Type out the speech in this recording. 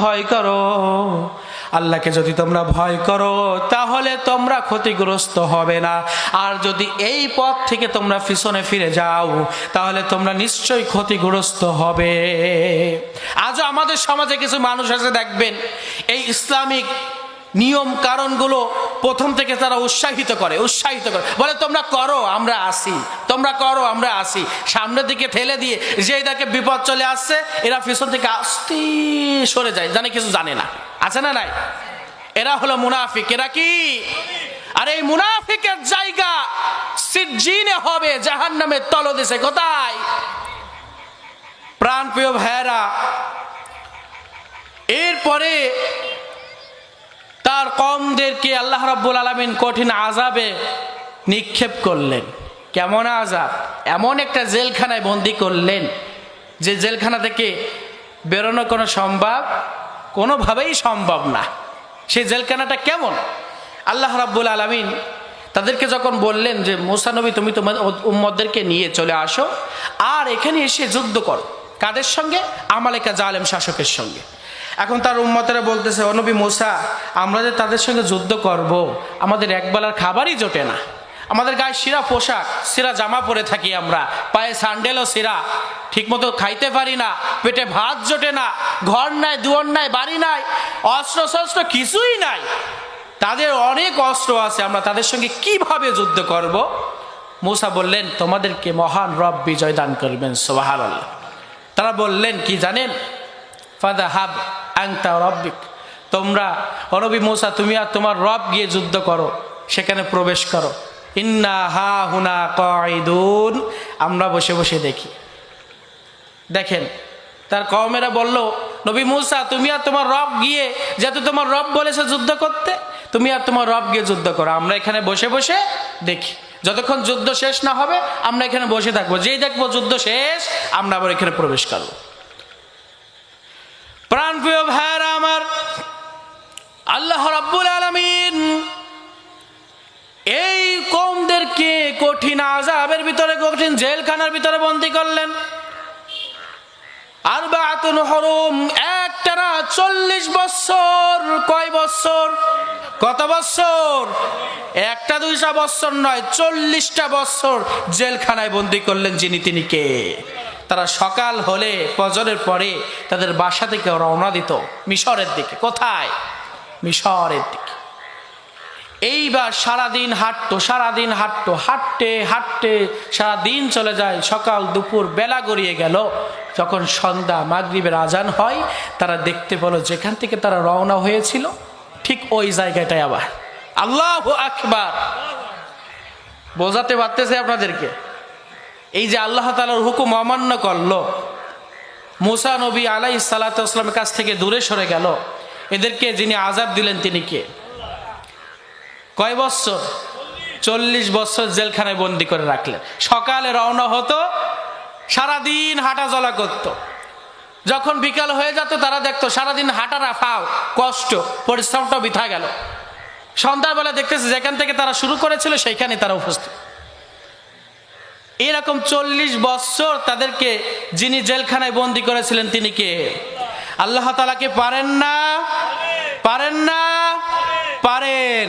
ভয় করো, আল্লাহকে যদি তোমরা ভয় করো তাহলে তোমরা ক্ষতিগ্রস্ত হবে না। আর যদি এই পথ থেকে তোমরা পিছনে ফিরে যাও তাহলে তোমরা নিশ্চয়ই ক্ষতিগ্রস্ত হবে। আজও আমাদের সমাজে কিছু মানুষ আছে, দেখবেন এই ইসলামিক নিয়ম কারণগুলো প্রথম থেকে তারা উৎসাহিত করে, বলে তোমরা করো আমরা আসি, তোমরা করো আমরা আসি, সামনের দিকে ঠেলে দিয়ে যে দেখে বিপদ চলে আসছে এরা পিছন থেকে আস্তে সরে যায়, জানে কিছু জানে না। আছে না নাই? এরা হলো মুনাফিক। এরা কি? আর এই মুনাফিকের জায়গা সিজ্জিনে হবে, জাহান্নামের তলদেশে। কোথায়? প্রাণপ্রিয় ভাইয়েরা, এরপরে তার কওমদেরকে আল্লাহ রাব্বুল আলামিন কঠিন আযাবে নিক্ষেপ করলেন। কেমন আযাব? এমন একটা জেলখানায় বন্দি করলেন যে জেলখানা থেকে বেরোনো কোনোভাবেই সম্ভব না। সেই জেলখানাটা কেমন? আল্লাহ রাব্বুল আলামিন তাদেরকে যখন বললেন যে মুসা নবী তুমি তোমার উম্মতদেরকে নিয়ে চলে আসো আর এখানে এসে যুদ্ধ করো। কাদের সঙ্গে? আমালেকা জালেম শাসকের সঙ্গে। এখন তার উম্মতেরা বলতেছে, ও নবী মুসা, আমরা যে তাদের সঙ্গে যুদ্ধ করব, আমাদের একবেলার খাবারই জোটে না, আমাদের গায়ে সিরা পোশাক, সিরা জামা পরে থাকি, আমরা পায়ে স্যান্ডেলও সিরা, ঠিকমতো খাইতে পারি না, পেটে ভাত জোটে না, ঘর নাই, দুয়ার নাই, বাড়ি নাই, অস্ত্র শস্ত্র কিছুই নাই, তাদের অনেক অস্ত্র আছে, আমরা তাদের সঙ্গে কিভাবে যুদ্ধ করব? মুসা বললেন, তোমাদেরকে মহান রব বিজয় দান করবেন, সুবহানাল্লাহ। তারা বললেন কি জানেন? ফাযহাব আনতা রাব্বিক, তোমরা ও নবী মুসা তুমি আর তোমার রব গিয়ে যুদ্ধ করো, সেখানে প্রবেশ করো। ইন্না হা হুনা কাঈদুন, আমরা বসে বসে দেখি। দেখেন তার কওমেরা বলল, নবী মুসা তুমি আর তোমার রব গিয়ে, যেহেতু তোমার রব বলেছে যুদ্ধ করতে, তুমি আর তোমার রব গিয়ে যুদ্ধ করো, আমরা এখানে বসে বসে দেখি, যতক্ষণ যুদ্ধ শেষ না হবে আমরা এখানে বসে থাকবো, যেই দেখবো যুদ্ধ শেষ আমরা আবার এখানে প্রবেশ করবো। প্রাণপ্রিয় ভাইয়েরা আমার, আল্লাহ রাব্বুল আলামিন এই কওমদেরকে কঠিন আযাবের ভিতরে, কঠিন জেলখানার ভিতরে বন্দী করলেন। আরবাআতুন হুরুম, একটানা 40 বছর। কয় বছর? কত বছর? একটা দুইটা বছর নয়, 40টা বছর জেলখানায় বন্দী করলেন। যিনি তিনি কে? তারা সকাল হলে ফজরের পরে তাদের বাসা থেকে রওনা দিত মিশরের দিকে। কোথায়? মিশরের দিকে। এইবার সারাদিন হাঁটতো, হাঁটতে হাঁটতে সারাদিন চলে যায়। সকাল দুপুর বেলা গড়িয়ে গেল। যখন সন্ধ্যা মাগরিবের আজান হয়, তারা দেখতে পেল যেখান থেকে তারা রওনা হয়েছিল ঠিক ওই জায়গাটায় আবার। আল্লাহু আকবার! বোঝাতে পারতেছে আপনাদেরকে? এই যে আল্লাহ তাআলার হুকুম অমান্য করলো, মুসা নবী আলাইহিস সালাতু ওয়াস সালামের কাছ থেকে দূরে সরে গেল, এদেরকে যিনি আযাব দিলেন তিনি কে? কয় বছর? 40 বছর জেলখানায় বন্দি করে রাখলেন। সকালে রওনা হতো, সারাদিন হাঁটা চলা করতো। যখন বিকাল হয়ে যেত তারা দেখতো সারাদিন হাঁটা রাফাও, কষ্ট, পরিশ্রমটা বৃথা গেল। সন্ধ্যাবেলা দেখতেছে যেখান থেকে তারা শুরু করেছিল সেইখানে তারা উপস্থিত। এরকম 40 বছর তাদেরকে যিনি জেলখানায় বন্দি করেছিলেন তিনি কে? আল্লাহ তাআলা কে পারেন না? পারেন না? পারেন।